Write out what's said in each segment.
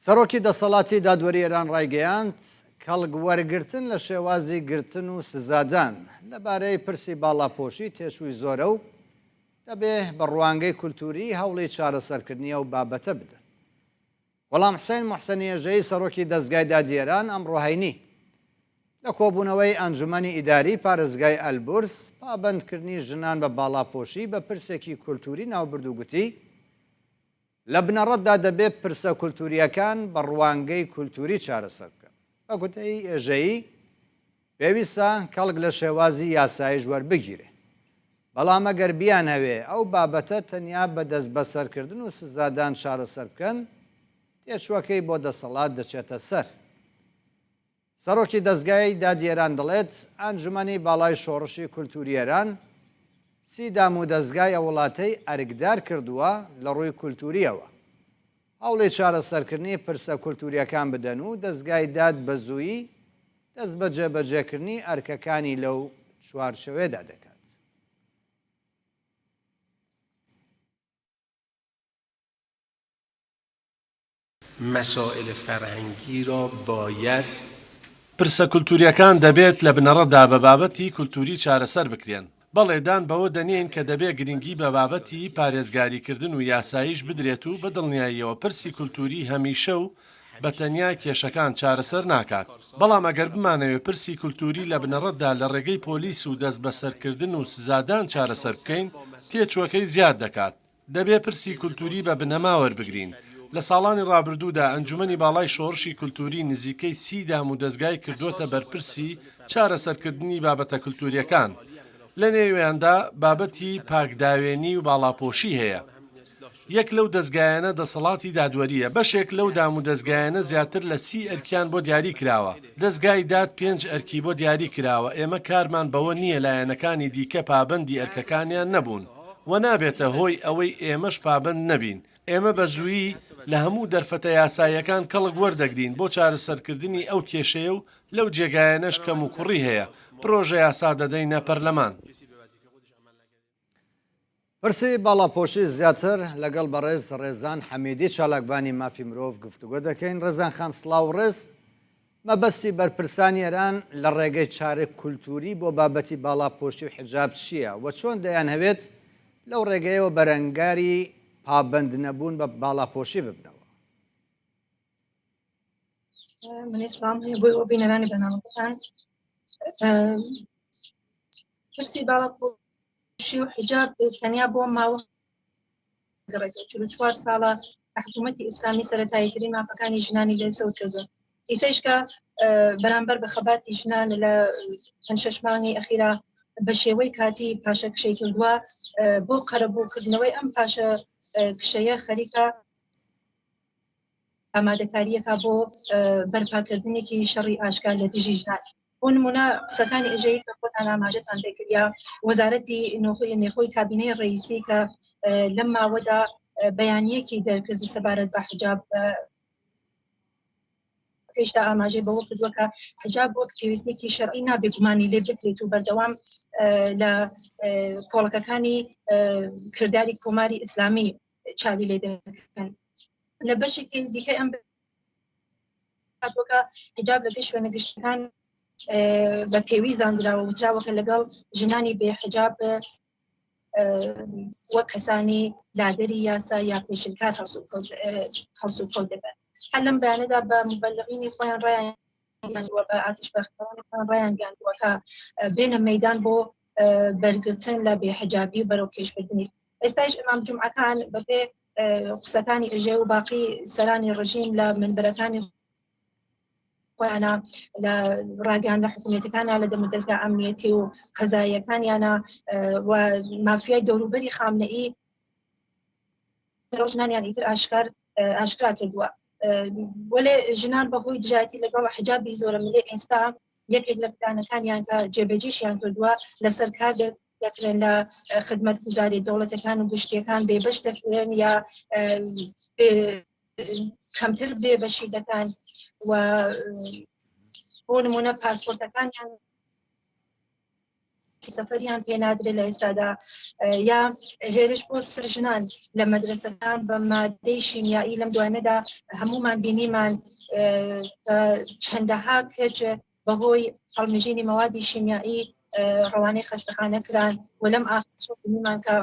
سەرۆکی دەسەڵاتی دادوەری ئێران ڕایگەیاند کەڵک وەرگرتن لە شێوازی گرتن و سزادان لەبارەی پرسی باڵاپۆشی تێشووی زۆرە و دەبێ بە ڕوانگەی کولتوری هەوڵی چارەسەرکردنیە و بابەتە بدەن. غوڵام حسین موحسەنی ئێژەی سەرۆکی دەستگای دادی ئێران ئەمڕۆ هەینی لە کۆبوونەوەی ئەنجومەنی ئیداری پارێزگای ئەلبورس پابەندکردنی ژنان بە باڵاپۆشی بە پرسێکی کولتوری ناوبرد و گوتی لە بنەڕەتدا دەبێت پرسە کولتوریەکان بە ڕوانگەی کولتوری چارەسەر بکەن. بە گوتەی ئێژەیی پێویستە کەڵک لە شێوازی یاساییش وەربگیرێ، بەڵام ئەگەر بیان هەوێ ئەو بابەتە تەنیا بە دەست بەسەرکردن و سزادان چارەسەر بکەن تێچووەکەی بۆ دەسەڵات دەچێتە سەر. سەرۆکی دەستگای دادی ئێران دەڵێت ئەنجومەنی باڵای شۆڕشی کولتوری ئێران سیدام و دەستگای وڵاتەی ئەرکدار کردووە لە ڕووی کولتوریەوە هەوڵی چارەسەرکردنی پرسە کولتوریەکان بدەن و دەستگای داد بە زوویی دەست بە جێبەجێکردنی ئەرکەکانی لەو چوارچێوەیەدا دەکات. مسائل فرهنگی را باید پرسە کولتوریەکان دەبێت لە بنەڕەتدا بە بابەتی کولتوری چارەسەر بکرێن. بەڵێدان بەوە دەنێن کە دەبێت گرنگی بە بابەتی پارێزگاریکردن و یاساییش بدرێت و بە دڵنیاییەوە پرسی کولتوری هەمیشە و بە تەنیا کێشەکان چارەسەر ناکات. بەڵام ئەگەر بمانەوێت پرسی کولتوری لە بنەڕەتدا لە ڕێگەی پۆلیس و دەست بەسەرکردن و سزادان چارەسەر بکەین تێچووەکەی زیاد دەکات. دەبێت پرسی کولتوری بە بنەما وەربگرین. لە ساڵانی ڕابردوودا ئەنجومەنی باڵای شۆڕشی کولتوری نزیکەی 30 دام و دەستگای کردوتە بەرپرسی چارەسەرکردنی بابەتە کولتوریەکان. لە نێویاندا بابەتی پاکداوێنی و باڵاپۆشی هەیە. یەک لەو دەستگایانە دەسەڵاتی دادوەریە. بەشێک لەو دام و دەستگایانە زیاتر لە 30 ئەرکیان بۆ دیاری کراوە. دەستگای داد 5 ئەرکی بۆ دیاری کراوە. ئێمە کارمان بەوە نییە لایەنەکانی دیکە پابەندی ئەرکەکانیان نەبوون و نابێتە هۆی ئەوەی ئێمەش پابەند نەبین. ئێمە بە زوویی لە هەموو دەرفەتە یاساییەکان کەڵک وەردەگرین بۆ چارەسەرکردنی ئەو کێشەیە و لەو جێگایانەش کەم و کوڕی هەیە. پرۆژە یاسا دەدەینە پەرلەمان. پرسی باڵاپۆشی زیاتر لەگەڵ بەڕێز ڕێزان حەمیدی چالاکبانی مافی مرۆڤ گفتوگۆ دەکەین. ڕێزان خان سڵاو ڕێز، مەبەستی بەرپرسانی ئێران لە ڕێگەی چارەی کولتوری بۆ بابەتی باڵاپۆشی و حجاب چییە و چۆن دەیان هەوێت لەو ڕێگەیەوە بەرەنگاری پابند نەبوون بە باڵاپۆشی ببنەوە؟ منی سلام هەیە بۆی ئەو بینەرانی بەناوەکەتان. پرسی باڵاپۆشی و حجاب تەنیا بۆ ماوە گەڕێتەوە 44 ساڵە حکوومەتی ئیسلامی سەرەتاییترین مافەکانی ژنانی لێسەوت کردووە. ئیسەیشکە بەرامبەر بە خەباتی ژنان لە 5-6 مانگی ئەخیرا بە شێوەی کاتی پاشە کشەی کردووە بۆ قەرەبووکردنەوەی ئەم پاشە کشەیە خەریکە ئامادەکاریەکە بۆ بەرپاکردنێکی شەڕی ئاشکار لە دژی ژنان. بۆ نمونە قسەکانی ئێژەیی کە خۆتان ئاماژەتان پێکردیا وەزارەتی نێخۆی کابینەی ڕئیسی کە لەم ماوەدا بەیانیەکی دەرکردی سەبارەت بە حجاب هێشتا ئاماژەی بەوە کردووە کە حجاب وەک پێویستێکی شەرعی نابێ گومانی لێ بکرێت و بەردەوام لە کۆڵەکەکانی کردداری کۆماری ئیسلامی چاوی لێ دەکەن. لە بەشێکی دیکەی ئەم حجاب لەگەڵ شوێنە گەشتەکان بە پێوی زاندراوە وتراوەکە لەگەڵ ژنانی بێ حجاب وەک کەسانی لادەری یاسا یا پێشنکار هەڵسوکەوت دەبێت. هەر لەم بەیانەدا بە مبەلغینی خۆیان ڕایان گەاندووە بە ئاتیشبەختەوانەکان ڕایان گەاندووە کە بێنە مەیدان بۆ بەرگرتن لە بێحجابی و بەرەو پێشبردننی. ئێستاش ئەمام جومعەکان بەپێ قسەکانی ئێژێ و باقی سەرانی ڕژیم لە منبەرەکانی خۆیانە لە ڕاگەیان لە حکوومەتەکانە لە دەمەدەستگا ئەمنیەتی و قەزاییەکانیانە و مافیای دەوروبەری خامنەئی ژنانیان ئیتر ئاشکرا کردووە. وەلێ ژنان بەهۆی دژایەتی لەگەڵ حجابی زۆرە ملێ ئێستا یەکێک لە پلانەکانیان کە جێبەجێشیان کردووە لەسەر کار دەکرێن لە خدمەتگوزاری دەوڵەتەکان و گشتیەکان بێبەش دەکرێن یا کەمتر بێبەشی دەکەن و بۆ نمونە پاسپۆرتەکانیان سەفەریان پێ نادرێت لە ئێستادا یا هێرش بۆ سرژنان لە مەدرسەکان بە مادەی شیمیایی لەم دوانەدا هەمومان بینیمان چەندەها کەچ بەهۆی هەڵمژینی مەوادی شیمیایی ڕەوانەی خەستەخانە کران و لەم ئاخر بینیمان کە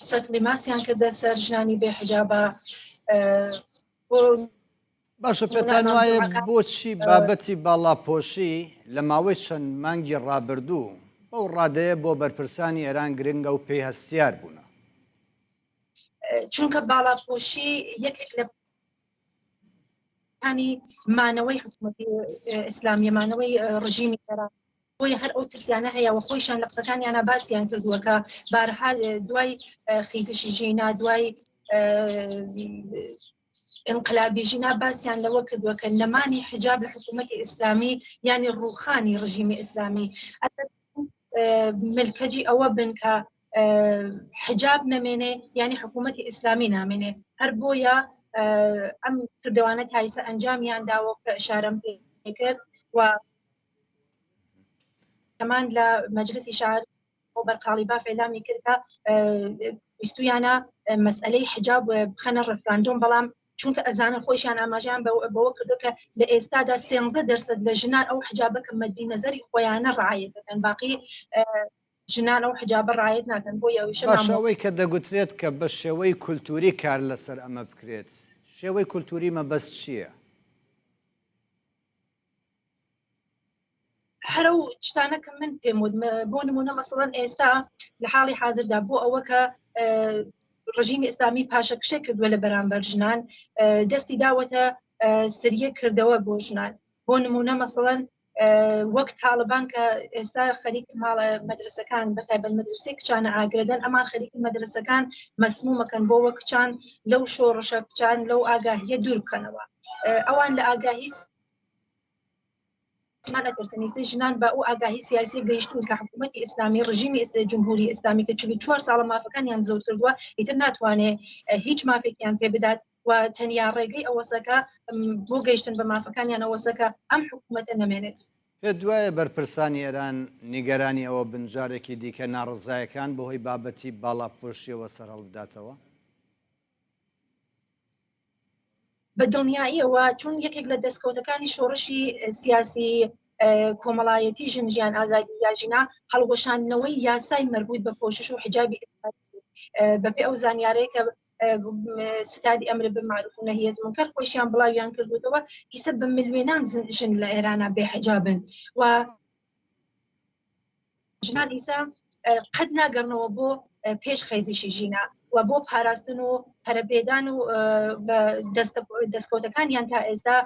سەتڵی ماسییان کردە سەر ژنانی بێحجابە. باشە پێتان وایە بۆچی بابەتی باڵاپۆشی لە ماوەی چەند مانگی ڕابردوو بەو ڕادەیە بۆ بەرپرسانی ئێران گرنگە و پێی هەستیار بوونە؟ چونکە باڵاپۆشی یەکێک لە مانەوەی حکوومەتی ئیسلامیە، مانەوەی ڕژیمی ئێران، بۆیە هەر ئەو ترسیانە هەیە و خۆیشان لە قسەکانیانە باسییان کردووە کە بارها دوای خیزشی ژینا، دوای انقلابی ژینا باسییان لەوە کردووە کە نەمانی حجاب لە حکوومەتی ئیسلامی یعنی ڕووخانی ڕژیمی ئیسلامی ملکەجی ئەوە بن کە حجاب نەمێنێ یعنی حکوومەتی ئیسلامی نامێنێ. هەر بۆیە ئەم کردوانە تایسە ئەنجامیان داوە کە ئشارەم پێ کرد و کەمان لە مەجلسی شار بۆ بەرقاڵی باف ئێلامی کرد کە ویستویانە مەسئلەی حجاب بخەنە ڕفراندۆم، بەڵام چونکە ئەزانن خۆشیان ئاماژیان بەوە کردو کە لە ئێستادا 13% لە ژنان ئەو حجابە کە مەدی نەزەری خۆیانە ڕعایەت دەکەن، باقی ژنان ئەو حجابە ڕعایەت ناکەن. بۆ باشەوەی کە دەگوترێت کە بە شێوەی کولتوری کار لەسەر ئەمە بکرێت، شێوەی کولتوری مەبەست چییە؟ هەرە و شتانە کە من پێم وت بۆ نمونە مەسەڵەن ئێستا لە حاڵی حاضردا بۆ ئەوە کە ڕژیمی ئیسلامی پاشەکشە کردووە لە بەرامبەر ژنان، دەستی داوەتە سریە کردەوە بۆ ژنان. بۆ نمونە مەسەڵەن وەک تاالبان کە ئێستا خەریکی ماڵە مەدرسەکان بەتایبەت مەدرسەی کچانە ئاگرەدەن، ئەمان خەریکی مەدرسەکان مەسمومەکەن بۆ وە کچان لەو شۆڕشە کچان لەو ئاگاهیە دوور بکەنەوە. ئەوان لە ئاگاهی نەترسنیستی ژنان بە ئەو ئاگاهی سیاسی گەیشتون کە حکوومەتی ئیسلامی ڕژیمی جمهوری ئیسلامی کە 44 ساڵە مافەکانیان زەوت کردووە ئیتر ناتوانێت هیچ مافێکیان پێ بدات و تەنیا ڕێگەی ئەوەسەکە بۆ گەیشتن بە مافەکانیان ئەوەسەکە ئەم حکوومەتە نەمێنێت. پێ دوایە بەرپرسانی ئێران نیگەرانی ئەوە بنجارێکی دیکە ناڕزایەکان بەهۆی بابەتی باڵاپۆشیەوە سەر هەڵبداتەوە؟ بە دڵنیاییەوە چون یەکێک لە دەستکەوتەکانی شۆڕشی سیاسی کۆمەڵایەتی ژنجیان ئازادی یاژینا هەڵگۆشانەوەی یاسای مربوط بە پۆشش و حجابی بەپێ ئەو زانیارەیە کە ستادی ئەمر بالمعروف و نەهی عن المنکر خۆشیان بڵاویان کردوتەوە ئیسە بە ملیۆنان ژن لە ئێرانە بێحجابن و ژنان ئیسا قەت ناگەڕنەوە بۆ پێش خەیزشی ژینا و بۆ پاراستن و پەرەپێدان و دەستکەوتەکانیان تا ئێستا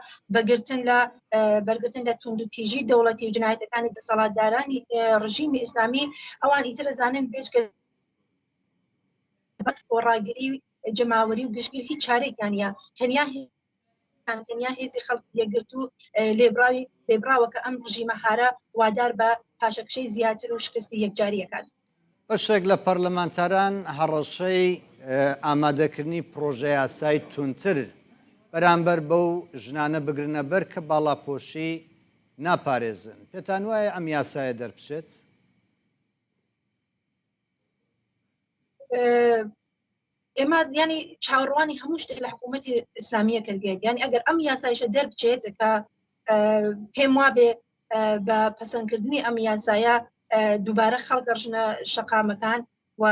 بەرگرتن لە توندوتیژی دەوڵەتی جنایەتەکانی دەسەڵاتدارانی ڕژیمی ئیسلامی ئەوان ئیتر ئەزانن بێژگە ڕاگری جەماوەری و گشتگیر هیچ چارێکیان نیە، تەنیا هێزی خەڵک یەکگرت و لێبراوە کە ئەم ڕژیمە هارە وادار بە پاشەکشەی زیاتر و شکستی یەکجاری ئەکات. بەشێک لە پەرلەمانتاران هەڕەشەی ئامادەکردنی پرۆژە یاسای تونتر بەرامبەر بەو ژنانە بگرنە بەر کە باڵاپۆشی ناپارێزن. پێتان وایە ئەم یاسایە دەربچێت؟ ئێمە ینی چاوەڕوانی هەموو شتێک لە حکوومەتی ئیسلامیە کردێت، یعنی ئەگەر ئەم یاسایشە دەربچێت کە پێم وابێ بە پەسەندکردنی ئەم یاسایە دووبارە خەڵگەڕژنە شەقامەکان و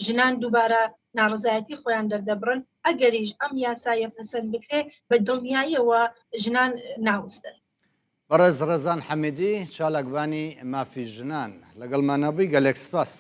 ژنان دووبارە ناڕزایەتی خۆیان دەردەبڕن، ئەگەریش ئەم یاسایە پەسەند بکرێ بە دڵنیاییەوە ژنان ناوستن. بەڕێز ڕێزان حەمیدی چالاکوانی مافی ژنان لەگەڵمانەبووی گەلێک سپاس.